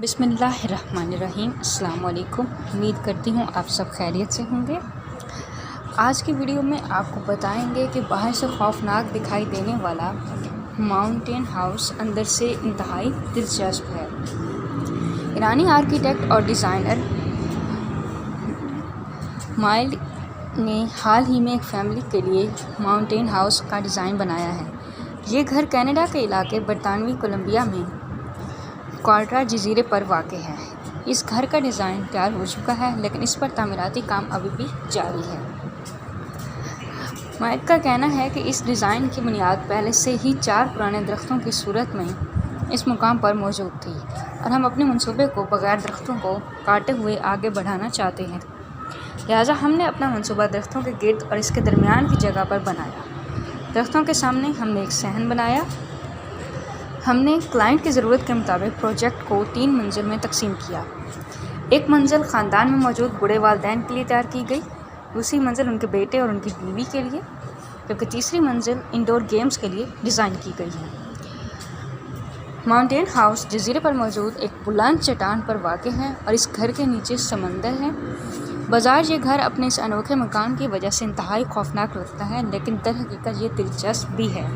बिस्मिल्लाहिर्रहमानिर्रहीम। अस्सलाम वालेकुम। उम्मीद करती हूँ आप सब खैरियत से होंगे। आज की वीडियो में आपको बताएंगे कि बाहर से खौफनाक दिखाई देने वाला माउंटेन हाउस अंदर से इंतहाई दिलचस्प है। ईरानी आर्किटेक्ट और डिज़ाइनर माइल्ड ने हाल ही में एक फैमिली के लिए माउंटेन हाउस का डिज़ाइन बनाया है। ये घर कनाडा के इलाके बरतानवी कोलंबिया में क्वार्टा जजीरे पर वाक़ है। इस घर का डिज़ाइन तैयार हो चुका है, लेकिन इस पर तामीराती काम अभी भी जारी है। माइक का कहना है कि इस डिज़ाइन की बुनियाद पहले से ही 4 पुराने दरख्तों की सूरत में इस मुकाम पर मौजूद थी और हम अपने मंसूबे को बगैर दरख्तों को काटे हुए आगे बढ़ाना चाहते हैं। लिहाजा हमने अपना मंसूबा दरख्तों के गिर्द और इसके दरमियान की जगह पर बनाया। दरख्तों के सामने हमने एक सहन बनाया। हमने क्लाइंट की ज़रूरत के मुताबिक प्रोजेक्ट को 3 मंजिल में तकसीम किया। एक मंजिल ख़ानदान में मौजूद बूढ़े वालिदैन के लिए तैयार की गई, दूसरी मंजिल उनके बेटे और उनकी बीवी के लिए, जबकि तीसरी मंजिल इंडोर गेम्स के लिए डिज़ाइन की गई है। माउंटेन हाउस जजीरे पर मौजूद एक बुलंद चट्टान पर वाक़ है और इस घर के नीचे समंदर है। बाज़ार ये घर अपने इस अनोखे मकान की वजह से इंतहाई खौफनाक लगता है, लेकिन दर हकीकत ये दिलचस्प भी है।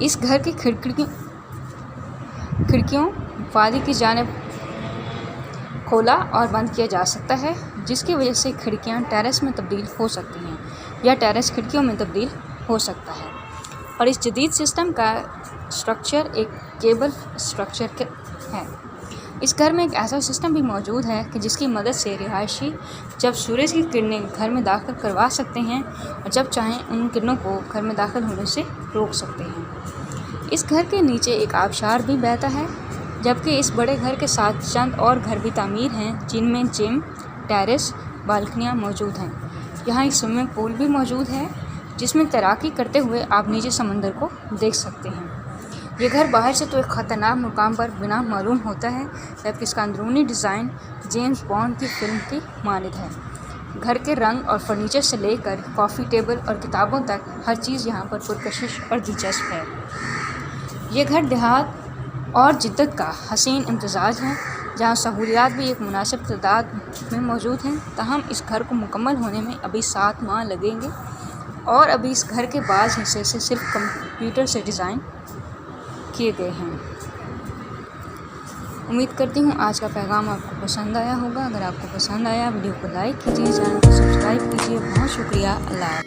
इस घर की खिड़कियों वादी की जानिब खोला और बंद किया जा सकता है, जिसकी वजह से खिड़कियां टेरेस में तब्दील हो सकती हैं या टेरेस खिड़कियों में तब्दील हो सकता है। और इस जदीद सिस्टम का स्ट्रक्चर एक केबल स्ट्रक्चर है। इस घर में एक ऐसा सिस्टम भी मौजूद है कि जिसकी मदद से रिहायशी जब सूरज की किरणें घर में दाखिल करवा सकते हैं और जब चाहें उन किरणों को घर में दाखिल होने से रोक सकते हैं। इस घर के नीचे एक आबशार भी बहता है, जबकि इस बड़े घर के साथ चंद और घर भी तामीर हैं, जिनमें जिम, टेरेस, बालकनियाँ मौजूद हैं। यहाँ एक स्विमिंग पूल भी मौजूद है, जिसमें तैराकी करते हुए आप नीचे समंदर को देख सकते हैं। ये घर बाहर से तो एक ख़तरनाक मुकाम पर बिना मालूम होता है, जबकि इसका अंदरूनी डिज़ाइन जेम्स बॉन्ड की फ़िल्म की मानद है। घर के रंग और फर्नीचर से लेकर कॉफ़ी टेबल और किताबों तक हर चीज़ यहाँ पर पुरकशिश और दिलचस्प है। ये घर देहात और जिद्दत का हसीन इम्तज़ाज है, जहाँ सहूलियात भी एक मुनासिब तादाद में मौजूद हैं। ताहम इस घर को मुकम्मल होने में अभी 7 माह लगेंगे और अभी इस घर के बाज़ हिस्से से सिर्फ कंप्यूटर से डिज़ाइन किए गए हैं। उम्मीद करती हूँ आज का पैगाम आपको पसंद आया होगा। अगर आपको पसंद आया वीडियो को लाइक कीजिए, चैनल को सब्सक्राइब कीजिए। बहुत शुक्रिया। अल्लाह।